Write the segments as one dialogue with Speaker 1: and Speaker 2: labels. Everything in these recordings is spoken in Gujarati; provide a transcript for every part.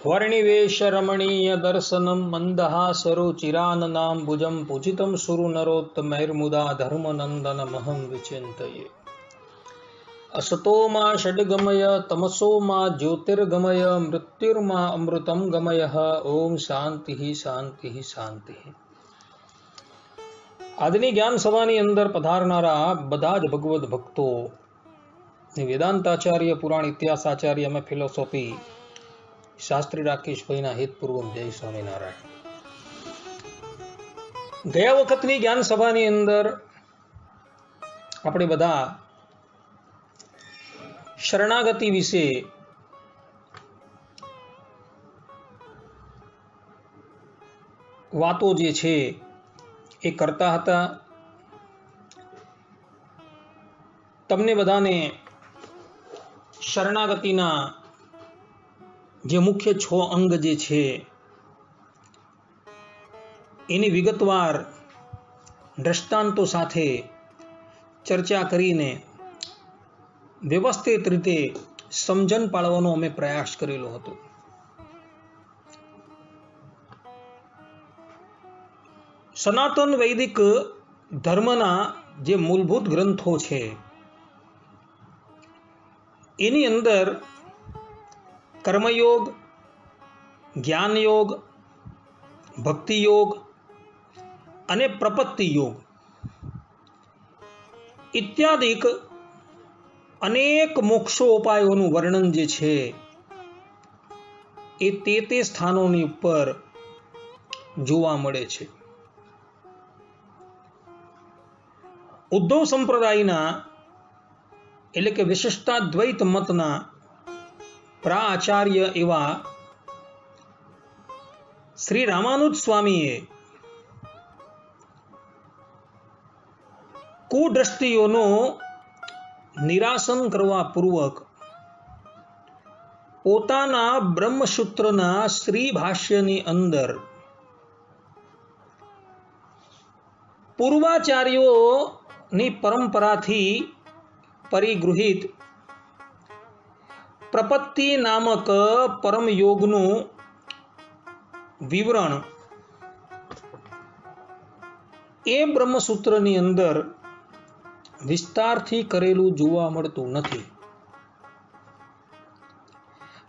Speaker 1: वर्णिवेश रमणीय दर्शनम मंदहासरुचिराननां भुजं पूजितं सुरु नरोत्तमैर्मुदा धर्मनंदन महं विचिन्तये। असतो मा षड्गमय तमसो मा ज्योतिर्गमय मृत्युर्मा अमृतं गमय। ओम शांति शांति शांति। આજની જ્ઞાન સભાની અંદર પધારનારા બધા જ ભગવદ ભક્તો વેદાંતાચાર્ય પુરાણ ઇતિહાસાચાર્ય અમે ફિલોસોફી શાસ્ત્રી રાકેશભાઈના હેતપૂર્વક જય સ્વામિનારાયણ। ગયા વખતની જ્ઞાન સભાની અંદર આપણે બધા શરણાગતિ વિશે વાતો જે છે એ કરતા હતા। તમને બધાને શરણાગતિના જે મુખ્ય 6 અંગ જે છે એની વિગતવાર દ્રષ્ટાંતો સાથે ચર્ચા કરીને વ્યવસ્થિત રીતે સમજણ પાડવાનો અમે પ્રયાસ કરેલો હતો। સનાતન વૈદિક ધર્મના જે મૂળભૂત ગ્રંથો છે એની અંદર કર્મયોગ, જ્ઞાન યોગ, ભક્તિ યોગ અને પ્રપત્તિ યોગ ઇત્યાદિક અનેક મોક્ષોપાયોનું વર્ણન જે છે એ તે સ્થાનોની ઉપર જોવા મળે છે। ઉદ્ધવ સંપ્રદાયના એટલે કે વિશિષ્ટાદ્વૈત મતના પ્રાચાર્ય એવા શ્રી રામાનુજ સ્વામીએ કુદ્રષ્ટિઓનો નિરાસન કરવા પૂર્વક પોતાના બ્રહ્મસૂત્રના શ્રી ભાષ્યની અંદર પૂર્વાચાર્યોની પરંપરાથી પરિગૃહિત પ્રપત્તિ નામક પરમ યોગનું વિવરણ એ બ્રહ્મસૂત્રની અંદર વિસ્તારથી કરેલું જોવા મળતું નથી,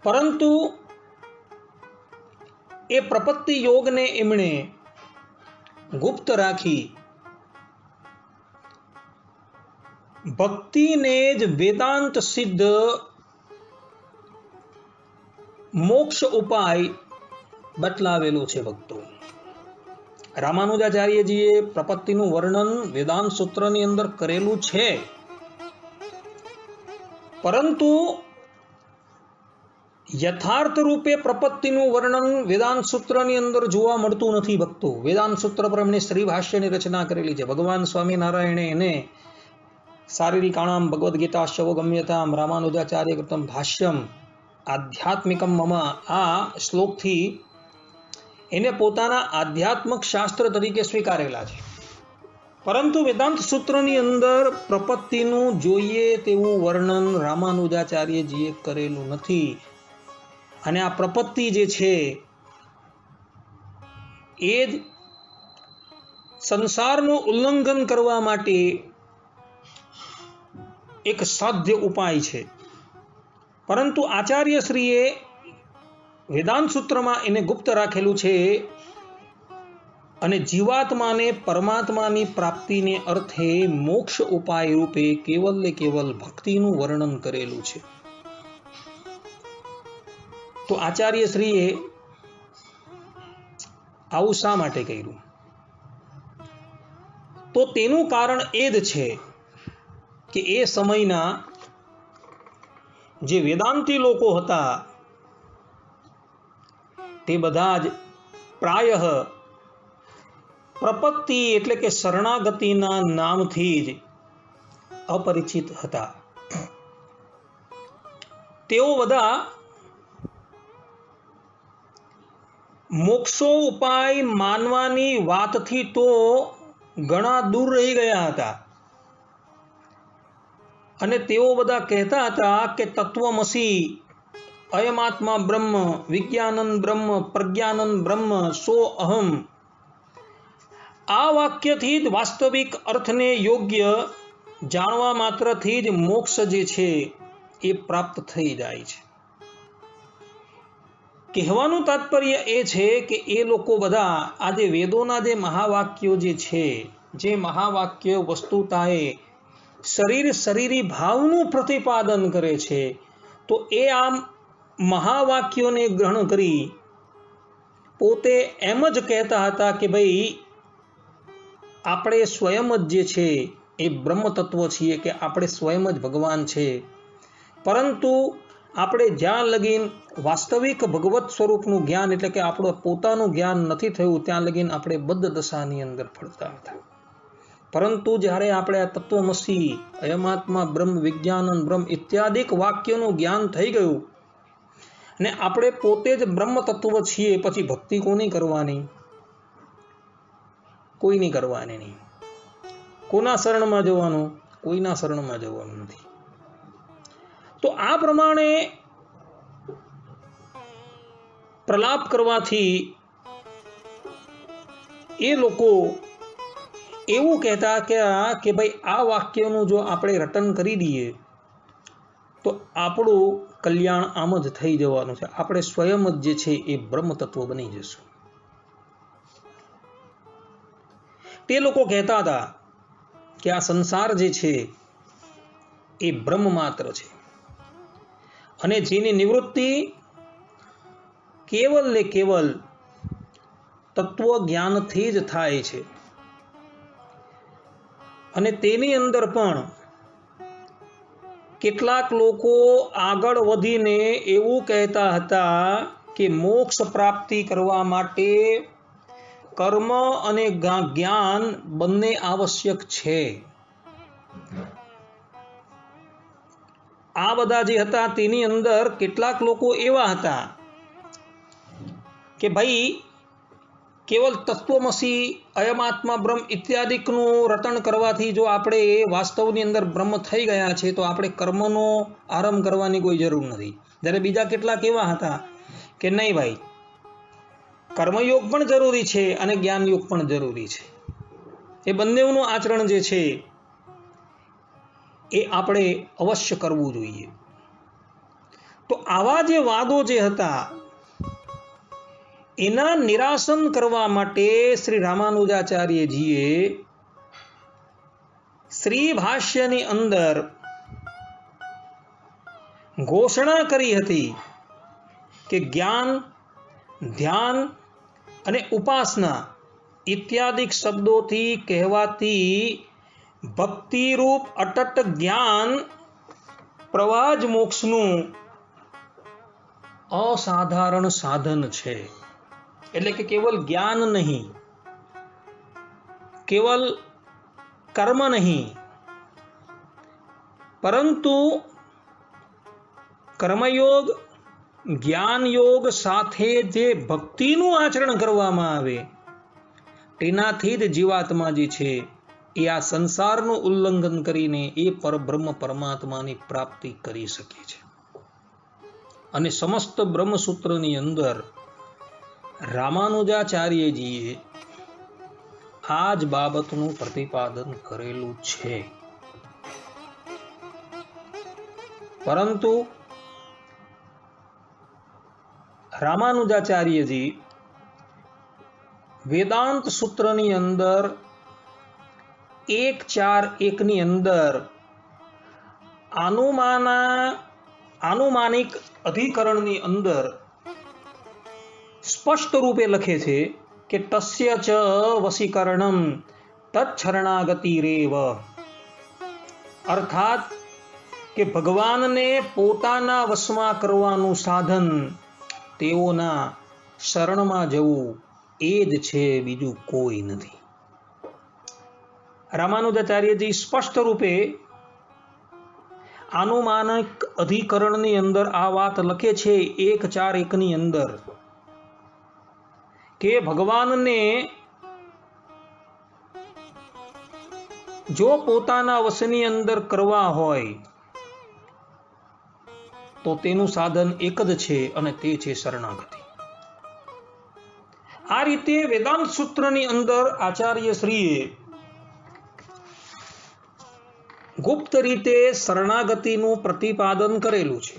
Speaker 1: પરંતુ એ પ્રપત્તિ યોગને એમણે ગુપ્ત રાખી ભક્તિને જ વેદાંત સિદ્ધ મોક્ષ ઉપાય બતલાવેલો છે। ભક્તો, રામાનુજાચાર્યજીએ પ્રપત્તિનું વર્ણન વેદાંત સૂત્રની અંદર કરેલું છે, પરંતુ યથાર્થ રૂપે પ્રપત્તિનું વર્ણન વેદાંત સૂત્રની અંદર જોવા મળતું નથી। ભક્તો, વેદાંત સૂત્ર પર એમણે શ્રી ભાષ્યની રચના કરેલી છે। ભગવાન સ્વામિનારાયણે એને શારીરિકાણામ ભગવદ્ ગીતા શવગમ્યતામ રામાનુજાચાર્ય કૃતમ ભાષ્યમ આધ્યાત્મિકમ મમ આ શ્લોકથી એને પોતાના આધ્યાત્મક શાસ્ત્ર તરીકે સ્વીકારેલા છે, પરંતુ વેદાંત સૂત્રની અંદર પ્રપત્તિનું જોઈએ તેવું વર્ણન રામાનુજાચાર્યજીએ કરેલું નથી। અને આ પ્રપત્તિ જે છે એ જ સંસારનું ઉલ્લંઘન કરવા માટે એક સાધ્ય ઉપાય છે, પરંતુ આચાર્યશ્રીએ વેદાંત સૂત્રમાં એને ગુપ્ત રાખેલું છે અને જીવાત્માને પરમાત્માની પ્રાપ્તિને અર્થે મોક્ષ ઉપાય રૂપે કેવલ ને કેવલ ભક્તિનું વર્ણન કરેલું છે। તો આચાર્યશ્રીએ આવું શા માટે કર્યું? તો તેનું કારણ એ જ છે કે એ સમયના જે વેદાંતી લોકો હતા તે બધા જ પ્રાયઃ પ્રપત્તિ એટલે કે શરણાગતિના નામથી જ અપરિચિત હતા। તેઓ બધા મોક્ષો ઉપાય માનવાની વાતથી તો ઘણા દૂર રહી ગયા હતા અને તેઓ બધા કહેતા હતા કે તત્વમસી अयमात्मा ब्रह्म, विज्ञानन ब्रह्म, प्रज्ञानन ब्रह्म, सो अहम, आ वाक्यथी ज वास्तविक अर्थने योग्य जाणवा मात्रथी ज मोक्ष जे छे ए प्राप्त थई जाय छे। कहेवानुं तात्पर्य ए छे के ए लोको बधा आ जे वेदोना जे महावाक्यो जे छे, जे महावाक्यो वस्तुताए शरीर शरीरी भावनुं प्रतिपादन करे छे, तो ए आ महावाक्योने ग्रहण करी पोते एम ज कहेता हता के भाई આપણે સ્વયં જ જે છે એ બ્રહ્મ તત્વ છીએ, કે આપણે સ્વયં જ ભગવાન છે, પરંતુ આપણે જ્યાં લગીન વાસ્તવિક ભગવત સ્વરૂપનું જ્ઞાન એટલે કે આપણું પોતાનું જ્ઞાન નથી થયું ત્યાં લગીન આપણે બદ્ધ દશાની અંદર ફરતા હતા। પરંતુ જ્યારે આપણે આ તત્વમસી, અયમાત્મા બ્રહ્મ, વિજ્ઞાનન બ્રહ્મ ઇત્યાદિક વાક્યનું જ્ઞાન થઈ ગયું અને આપણે પોતે જ બ્રહ્મ તત્વ છીએ, પછી ભક્તિ કોની કરવાની? કોઈની કરવાની નહીં। કોના શરણમાં જવાનું? કોઈના શરણમાં જવાનું નથી। તો આ પ્રમાણે પ્રલાપ કરવાથી એ લોકો એવું કહેતા કે ભાઈ આ વાક્યનું જો આપણે રટન કરી દઈએ તો આપણું કલ્યાણ આમ જ થઈ જવાનું છે, આપણે સ્વયં જ જે છે એ બ્રહ્મ તત્વ બની જશું। તે લોકો કહેતા હતા કે આ સંસાર જે છે એ બ્રહ્મ માત્ર છે અને જેની નિવૃત્તિ કેવલ ને કેવલ તત્વ જ્ઞાનથી જ થાય છે। અને તેની અંદર પણ કેટલાક લોકો આગળ વધીને એવું કહેતા હતા કે મોક્ષ પ્રાપ્તિ કરવા માટે કર્મ અને જ્ઞાન બંને આવશ્યક છે। આ બધા જે હતા તેની અંદર કેટલાક લોકો એવા હતા કે ભાઈ કેવલ તત્વમસી, અયમાત્મા બ્રહ્મ ઇત્યાદિકનું રટણ કરવાથી જો આપણે વાસ્તવની અંદર બ્રહ્મ થઈ ગયા છે તો આપણે કર્મનો આરંભ કરવાની કોઈ જરૂર નથી। જ્યારે બીજા કેટલાક એવા હતા કે નહીં ભાઈ, કર્મયોગ પણ જરૂરી છે અને જ્ઞાનયોગ પણ જરૂરી છે, એ બંનેનું આચરણ જે છે એ આપણે અવશ્ય કરવું જોઈએ। તો આવા જે વાદો જે હતા એના નિરાસન કરવા માટે શ્રી રામાનુજાચાર્યજીએ શ્રી ભાષ્યની અંદર ઘોષણા કરી હતી કે જ્ઞાન, ધ્યાન અને ઉપાસના ઇત્યાદિક શબ્દોથી કહેવાતી ભક્તિરૂપ અટટ જ્ઞાન પ્રવાજ મોક્ષનું અસાધારણ સાધન છે। એટલે કે કેવલ જ્ઞાન નહીં, કેવલ કર્મ નહીં, પરંતુ કર્મયોગ, જ્ઞાન યોગ સાથે જે ભક્તિનું આચરણ કરવામાં આવે તેનાથી જ જીવાત્મા જે છે એ આ સંસારનું ઉલ્લંઘન કરીને એ પરબ્રહ્મ પરમાત્માની પ્રાપ્તિ કરી શકે છે। અને સમસ્ત બ્રહ્મસૂત્રની અંદર રામાનુજાચાર્યજીએ આ જ બાબતનું પ્રતિપાદન કરેલું છે। પરંતુ રામાનુજાચાર્યજી વેદાંત સૂત્રની અંદર 1.4.1 ની અંદર આનુમાનિક અધિકરણની અંદર સ્પષ્ટ રૂપે લખે છે કે તસ્ય ચ વશીકરણમ તચ્છરણાગતિરેવ, અર્થાત કે ભગવાનને પોતાના વશમાં કરવાનું સાધન તેઓના શરણમાં જવું એ જ છે, બીજું કોઈ નથી। રામાનુજાચાર્યજી સ્પષ્ટ રૂપે આનુમાનિક અધિકરણની અંદર આ વાત લખે છે 1.4.1 ની અંદર કે ભગવાનને જો પોતાના વશની અંદર કરવા હોય તો તેનું સાધન એક જ છે અને તે છે શરણાગતિ. આ રીતે વેદાંત સૂત્રની અંદર આચાર્ય શ્રીએ ગુપ્ત રીતે શરણાગતિનું પ્રતિપાદન કરેલું છે.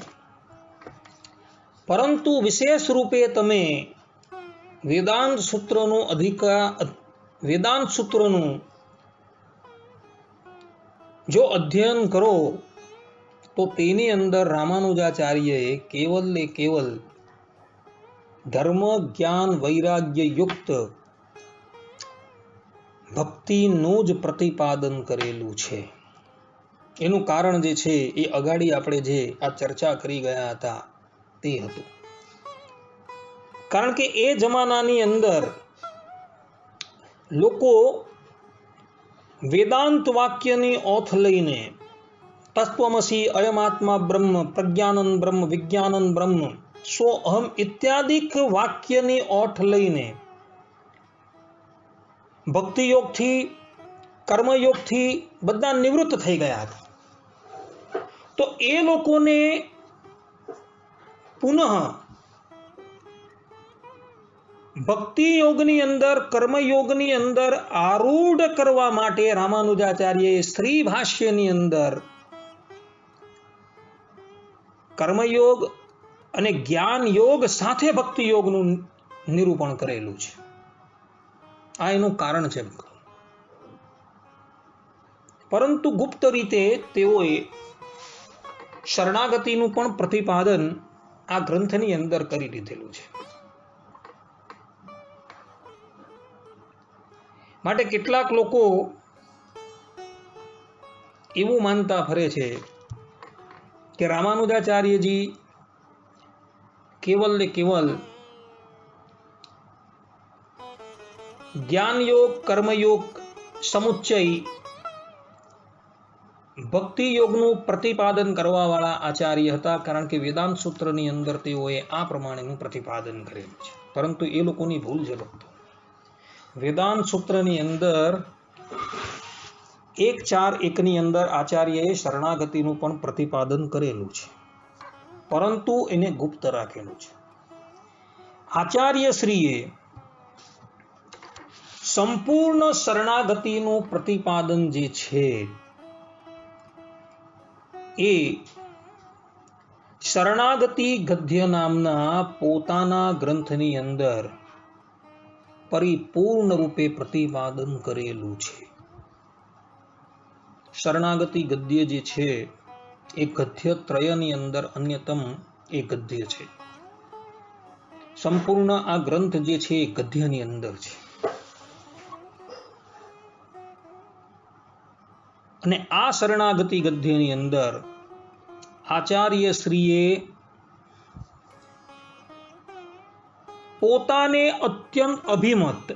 Speaker 1: પરંતુ વિશેષ રૂપે તમે વેદાંત સૂત્રનું જો અધ્યયન કરો તો તેની અંદર રામાનુજાચાર્યએ કેવલ ધર્મ જ્ઞાન વૈરાગ્ય યુક્ત ભક્તિનું જ પ્રતિપાદન કરેલું છે. એનું કારણ જે છે એ અગાડી આપણે જે આ ચર્ચા કરી ગયા હતા તે હતું. કારણ કે એ જમાનાની અંદર લોકો વેદાંત વાક્યની ઓથ લઈને તત્વમસી અયમાત્મા બ્રહ્મ પ્રજ્ઞાનંદ બ્રહ્મ વિજ્ઞાનંદ બ્રહ્મ સો અહમ ઇત્યાદિક વાક્યની ઓઠ લઈને ભક્તિયોગથી કર્મયોગથી બધા નિવૃત્ત થઈ ગયા હતા. તો એ લોકોને પુનઃ ભક્તિ યોગની અંદર કર્મયોગની અંદર આરૂઢ કરવા માટે રામાનુજાચાર્યએ શ્રી ભાષ્યની અંદર કર્મયોગ અને જ્ઞાન યોગ સાથે ભક્તિ યોગનું નિરૂપણ કરેલું છે. આ એનું કારણ છે. પરંતુ ગુપ્ત રીતે તેઓએ શરણાગતિનું પણ પ્રતિપાદન આ ગ્રંથની અંદર કરી લીધેલું છે. માટે કેટલાક લોકો એવું માનતા ફરે છે કે રામાનુજાચાર્યજી કેવલ ને કેવલ જ્ઞાન યોગ કર્મયોગ સમુચ્ચય ભક્તિ યોગનું પ્રતિપાદન કરવા વાળા આચાર્ય હતા. કારણ કે વેદાંત સૂત્રની અંદર તેઓએ આ પ્રમાણેનું પ્રતિપાદન કરેલું છે. પરંતુ એ લોકોની ભૂલ છે ભક્તો. વેદાંત સૂત્રની અંદર 1.4.1 ની અંદર આચાર્યએ શરણાગતિનું પણ પ્રતિપાદન કરેલું છે, પરંતુ એને ગુપ્ત રાખેલું છે. આચાર્ય શ્રીએ સંપૂર્ણ શરણાગતિનું પ્રતિપાદન જે છે એ શરણાગતિ ગદ્ય નામના પોતાના ગ્રંથની અંદર પરિપૂર્ણ રૂપે પ્રતિપાદન કરેલું છે. શરણાગતિ ગદ્ય જે છે એ ગદ્ય ત્રયની અંદર અન્યતમ એ ગદ્ય છે. સંપૂર્ણ આ ગ્રંથ જે છે એ ગદ્યની અંદર છે. અને આ શરણાગતિ ગદ્યની અંદર આચાર્ય શ્રીએ પોતાને અત્યંત અભિમત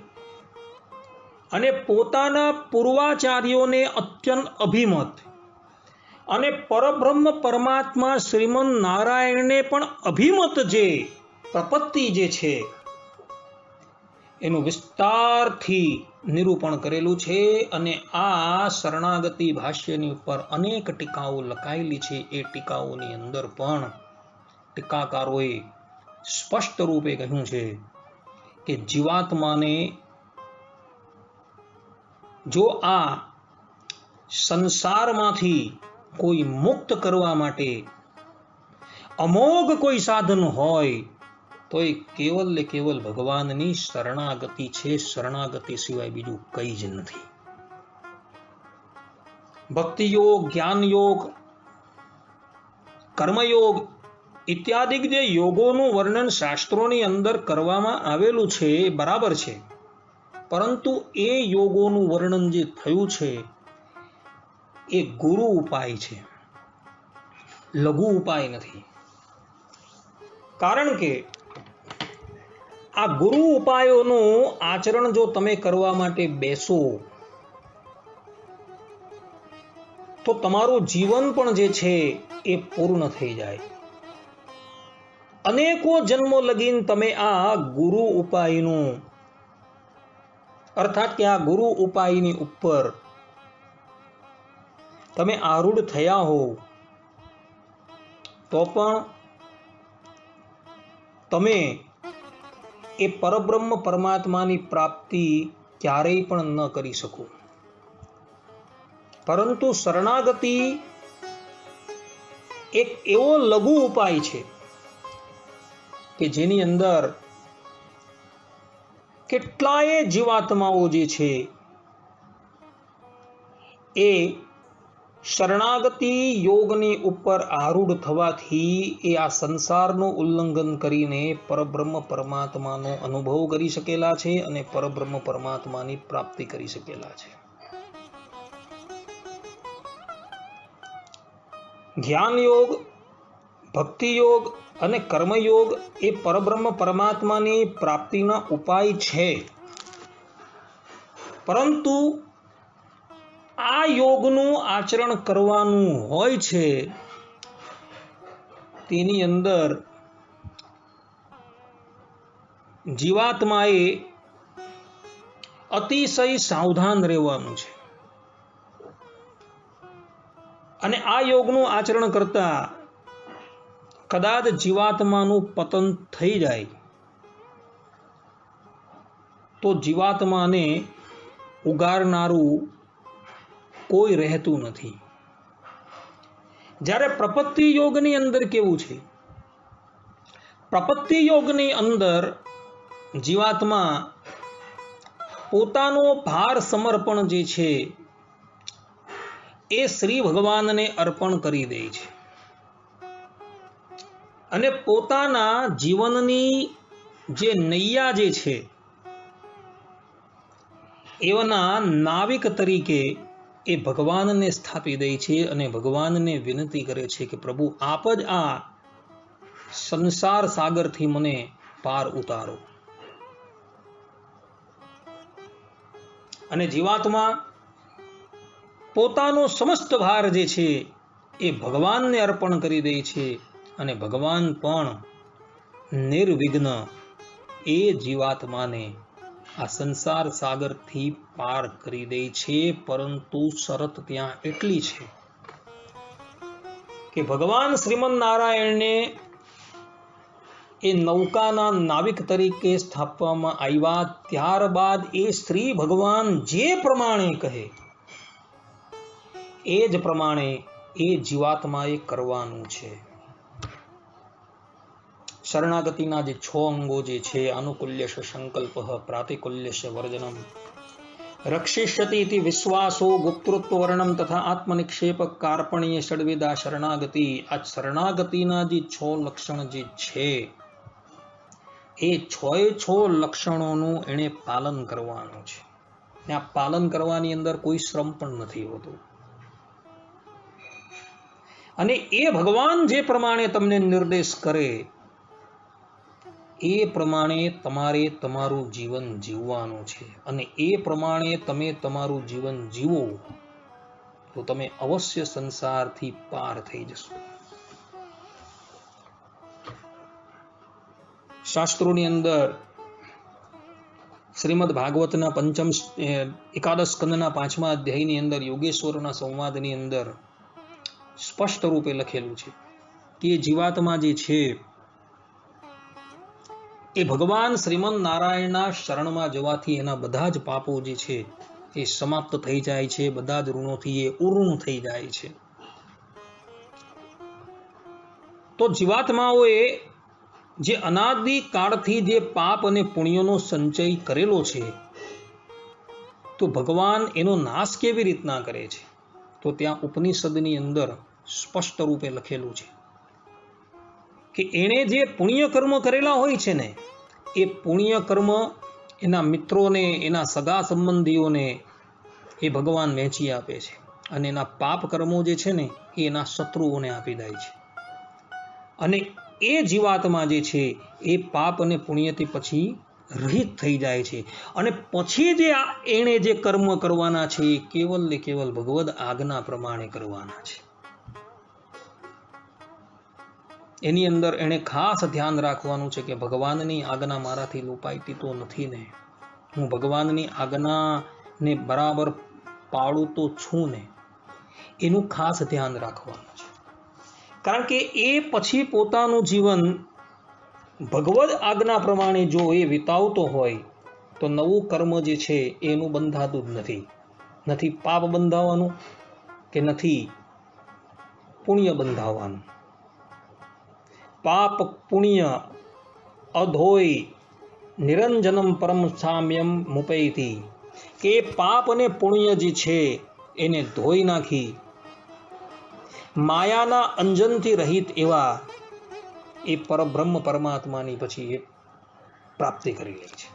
Speaker 1: અને પોતાના પૂર્વાચાર્યોને અત્યંત અભિમત અને પરબ્રહ્મ પરમાત્મા શ્રીમન નારાયણને પણ અભિમત જે પ્રપત્તિ જે છે એનું વિસ્તારથી નિરૂપણ કરેલું છે. અને આ શરણાગતિ ભાષ્યની ઉપર અનેક ટીકાઓ લખાયેલી છે. એ ટીકાઓની અંદર પણ ટીકાકારોએ સ્પષ્ટ રૂપે કહ્યું છે કે જીવાત્માને જો આ સંસારમાંથી કોઈ મુક્ત કરવા માટે અમોઘ કોઈ સાધન હોય તો એ કેવલ ને કેવલ ભગવાનની શરણાગતિ છે. શરણાગતિ સિવાય બીજું કંઈ જ નથી. ભક્તિ યોગ, જ્ઞાન યોગ, કર્મયોગ ઇત્યાદિ જે યોગોનું વર્ણન શાસ્ત્રોની અંદર કરવામાં આવેલું છે એ બરાબર છે, પરંતુ એ યોગોનું વર્ણન જે થયું છે એ ગુરુ ઉપાય છે, લઘુ ઉપાય નથી. કારણ કે આ ગુરુ ઉપાયોનું આચરણ જો તમે કરવા માટે બેસો તો તમારું જીવન પણ જે છે એ પૂર્ણ થઈ જાય. અનેકો જન્મો લગીન તમે આ ગુરુ ઉપાયનું અર્થાત કે આ ગુરુ ઉપાયની ઉપર તમે આરૂઢ થયા હો તો પણ તમે એ પરબ્રહ્મ પરમાત્માની પ્રાપ્તિ ક્યારેય પણ ન કરી શકો. પરંતુ શરણાગતિ એક એવો લઘુ ઉપાય છે કે જેની અંદર કેટલાય જીવાત્માઓ જે છે એ શરણાગતિ યોગની ઉપર આરૂઢ થવાથી એ આ સંસારનું ઉલ્લંઘન કરીને પરબ્રહ્મ પરમાત્માનો અનુભવ કરી શકેલા છે અને પરબ્રહ્મ પરમાત્માની પ્રાપ્તિ કરી શકેલા છે. જ્ઞાન યોગ, ભક્તિ યોગ અને કર્મયોગ એ પરબ્રહ્મ પરમાત્માની પ્રાપ્તિના ઉપાય છે. પરંતુ આ યોગનું આચરણ કરવાનું હોય છે તેની અંદર જીવાત્માએ અતિશય સાવધાન રહેવાનું છે. અને આ યોગનું આચરણ કરતા કદાચ જીવાત્માનું પતન થઈ જાય તો જીવાત્માને ઉગારનારું કોઈ રહેતું નથી. જ્યારે પ્રપત્તિ યોગની અંદર કેવું છે? પ્રપત્તિ યોગની અંદર જીવાત્મા પોતાનો ભાર સમર્પણ જે છે એ શ્રી ભગવાનને અર્પણ કરી દે છે અને પોતાના જીવનની જે નૈયા જે છે એવાના નાવિક તરીકે એ ભગવાનને સ્થાપી દે છે અને ભગવાનને વિનંતી કરે છે કે પ્રભુ આપ જ આ સંસાર સાગરથી મને પાર ઉતારો. અને જીવાત્મા પોતાનો સમસ્ત ભાર જે છે એ ભગવાનને અર્પણ કરી દે છે અને ભગવાન પણ નિર્વિઘ્ન એ જીવાત્માને આ સંસાર સાગરથી પાર કરી દે છે. પરંતુ શરત ત્યાં એટલી છે કે ભગવાન શ્રીમન નારાયણને એ નૌકાના નાવિક તરીકે સ્થાપવામાં આવ્યા. ત્યારબાદ એ શ્રી ભગવાન જે પ્રમાણે કહે એ જ પ્રમાણે એ જીવાત્માએ કરવાનું છે. શરણાગતિના જે 6 અંગો જે છે, અનુકૂલ્યશ સંકલ્પ, પ્રાતિકૂલ્યશ વર્જનમ, રક્ષિષ્યતિ ઇતિ વિશ્વાસો, ગુપ્તૃત્વ વર્ણમ તથા આત્મનિક્ષેપ, કાર્પણ્ય, ષડવિદા શરણાગતિ. આ શરણાગતિના જે 6 લક્ષણ જે છે એ 6 લક્ષણોનું એણે પાલન કરવાનું છે. આ પાલન કરવાની અંદર કોઈ શ્રમ પણ નથી હોતો. અને એ ભગવાન જે પ્રમાણે તમને નિર્દેશ કરે એ પ્રમાણે તમારે તમારું જીવન જીવવાનું છે. અને એ પ્રમાણે તમે તમારું જીવન જીવો તો તમે અવશ્ય સંસારથી પાર થઈ જશો. શાસ્ત્રોની અંદર શ્રીમદ ભાગવતના એકાદશ સ્કંદના 5મા અધ્યાયની અંદર યોગેશ્વરના સંવાદની અંદર સ્પષ્ટ રૂપે લખેલું છે કે જીવાત્મા જે છે એ ભગવાન શ્રીમન નારાયણના શરણમાં જવાથી એના બધા જ પાપો જે છે એ સમાપ્ત થઈ જાય છે. બધા જ ઋણોથી એ ઉર્ણ થઈ જાય છે. તો જીવાત્માઓએ જે અનાદિ કાળથી જે પાપ અને પુણ્યનો સંચય કરેલો છે તો ભગવાન એનો નાશ કેવી રીતના કરે છે? તો ત્યાં ઉપનિષદની અંદર સ્પષ્ટ રૂપે લખેલું છે કે એણે જે પુણ્ય કર્મ કરેલા હોય છે ને એ પુણ્ય કર્મ એના મિત્રોને, એના સગા સંબંધીઓને એ ભગવાન વહેંચી આપે છે. અને એના પાપ કર્મો જે છે ને એ એના શત્રુઓને આપી દે છે. અને એ જીવાત્મા જે છે એ પાપ અને પુણ્યથી પછી રહિત થઈ જાય છે. અને પછી જે એણે જે કર્મ કરવાના છે એ કેવલ ને કેવલ ભગવદ આજ્ઞા પ્રમાણે કરવાના છે. એની અંદર એણે ખાસ ધ્યાન રાખવાનું છે કે ભગવાનની આજ્ઞા મારાથી લોપાઈતી તો નથી ને, હું ભગવાનની આજ્ઞાને બરાબર પાળું તો છું ને, એનું ખાસ ધ્યાન રાખવાનું છે. કારણ કે એ પછી પોતાનું જીવન ભગવદ આજ્ઞા પ્રમાણે જો એ વિતાવતો હોય તો નવું કર્મ જે છે એનું બંધાતું જ નથી. નથી પાપ બંધાવવાનું કે નથી પુણ્ય બંધાવવાનું. પાપ પુણ્ય અધોય નિરંજનમ પરમ સામ્યમ મુપૈતી, કે પાપ અને પુણ્ય જે છે એને ધોઈ નાખી માયાના અંજનથી રહિત એવા એ પરબ્રહ્મ પરમાત્માની પછી એ પ્રાપ્તિ કરી લે છે.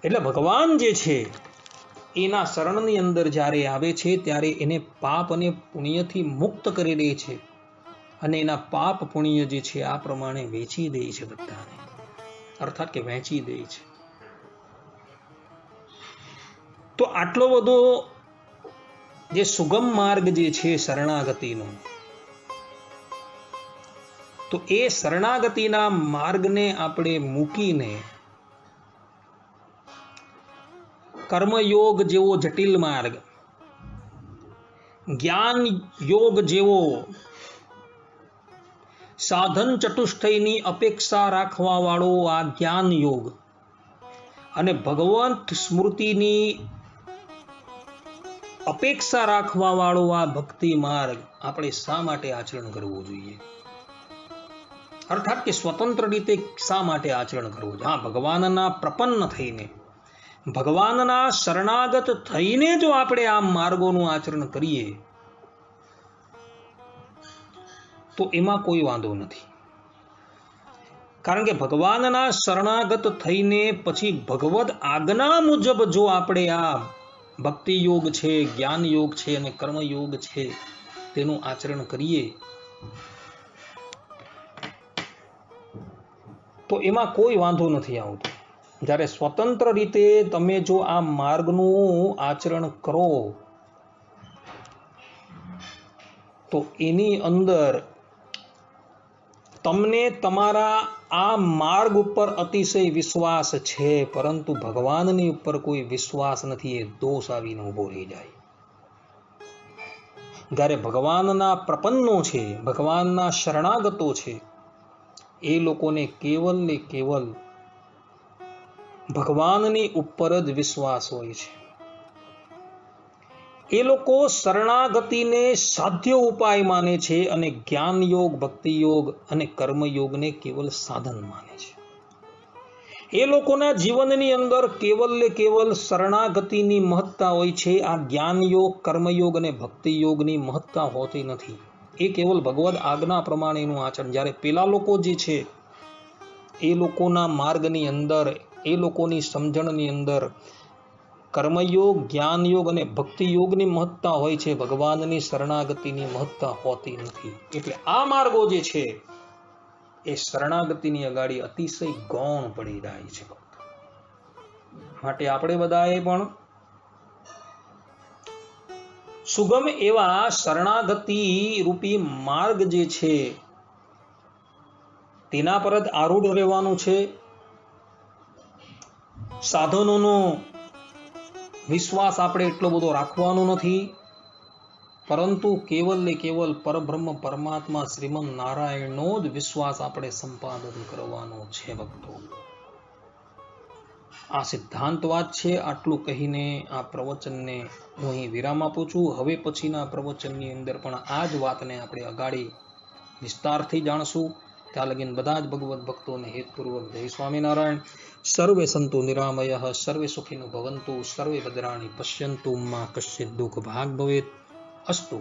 Speaker 1: એટલે ભગવાન જે છે એના શરણની અંદર જ્યારે આવે છે ત્યારે એને પાપ અને પુણ્યથી મુક્ત કરી દે છે અને એના પાપ પુણ્ય જે છે આ પ્રમાણે વેચી દે છે બધાને, અર્થાત કે વહેંચી દે છે. તો આટલો બધો જે સુગમ માર્ગ જે છે શરણાગતિનો, તો એ શરણાગતિના માર્ગને આપણે મૂકીને કર્મયોગ જેવો જટિલ માર્ગ, જ્ઞાન યોગ જેવો સાધન ચતુષ્ટયની અપેક્ષા રાખવા વાળો આ જ્ઞાન યોગ અને ભગવંત સ્મૃતિની અપેક્ષા રાખવા વાળો આ ભક્તિ માર્ગ આપણે શા માટે આચરણ કરવું જોઈએ? અર્થાત કે સ્વતંત્ર રીતે શા માટે આચરણ કરવું જોઈએ? હા, ભગવાનના પ્રપન્ન થઈને, ભગવાનના શરણાગત થઈને જો આપણે આ માર્ગોનું આચરણ કરીએ તો એમાં કોઈ વાંધો નથી. કારણ કે ભગવાનના શરણાગત થઈને પછી ભગવદ આજ્ઞા મુજબ જો આપણે આ ભક્તિ યોગ છે, જ્ઞાન યોગ છે અને કર્મ યોગ છે તેનું આચરણ કરીએ તો એમાં કોઈ વાંધો નથી આવતો. જ્યારે સ્વતંત્ર રીતે તમે જો આ માર્ગનું આચરણ કરો તો એની અંદર તમને તમારા આ માર્ગ ઉપર અતિશય વિશ્વાસ છે, પરંતુ ભગવાનની ઉપર કોઈ વિશ્વાસ નથી, એ દોષ આવીને ઊભો રહી જાય. જ્યારે ભગવાનના પ્રપન્નો છે, ભગવાનના શરણાગતો છે, એ લોકોને કેવલ ને કેવલ ભગવાનની ઉપર જ વિશ્વાસ હોય છે. એ લોકો શરણાગતિને સાધ્ય ઉપાય માને છે અને જ્ઞાન યોગ, ભક્તિ યોગ અને કર્મયોગને કેવલ સાધન માને છે. એ લોકોના જીવનની અંદર કેવલ ને કેવલ શરણાગતિની મહત્તા હોય છે. આ જ્ઞાન યોગ, કર્મયોગ અને ભક્તિ યોગની મહત્તા હોતી નથી. એ કેવલ ભગવદ આજ્ઞા પ્રમાણેનું આચરણ. જ્યારે પેલા લોકો જે છે એ લોકોના માર્ગની અંદર, એ લોકોની સમજણની અંદર કર્મયોગ, જ્ઞાન યોગ અને ભક્તિ યોગની મહત્તા હોય છે, ભગવાનની શરણાગતિની મહત્તા હોતી નથી. એટલે આ માર્ગો જે છે એ શરણાગતિની અગાડી અતિશય ગૌણ પડી જાય છે. માટે આપણે બધાએ પણ સુગમ એવા શરણાગતિ રૂપી માર્ગ જે છે તેના પર જ આરૂઢ રહેવાનું છે. સાધનોનો વિશ્વાસ આપણે એટલો બધો રાખવાનો નથી, પરંતુ કેવલ ને કેવલ પરબ્રહ્મ પરમાત્મા શ્રીમન નારાયણનો જ વિશ્વાસ આપણે સંપાદન કરવાનો છે. ભક્તો, આ સિદ્ધાંત વાત છે. આટલું કહીને આ પ્રવચનને હું અહીં વિરામ આપું છું. હવે પછીના પ્રવચનની અંદર પણ આ જ વાતને આપણે અગાડી વિસ્તારથી જાણશું. ત્યાં લગીન બધા જ ભગવત ભક્તોને હેતપૂર્વક જય સ્વામિનારાયણ. સર્વે સંતુ નિરામયઃ, સર્વે સુખિનો ભવંતુ, સર્વે ભદ્રાણી પશ્યંતુ, માં કશ્ચિત દુઃખ ભાગ ભવેત. અસ્તુ.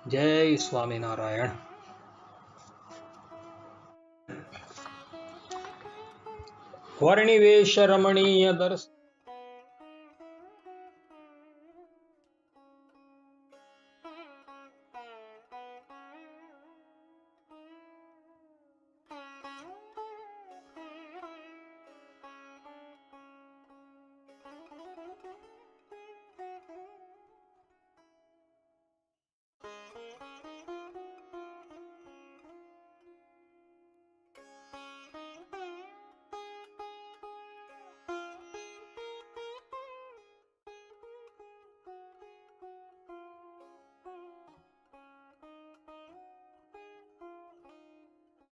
Speaker 1: જય સ્વામિનારાયણ. વર્ણિવેશ રમણીય દર્શન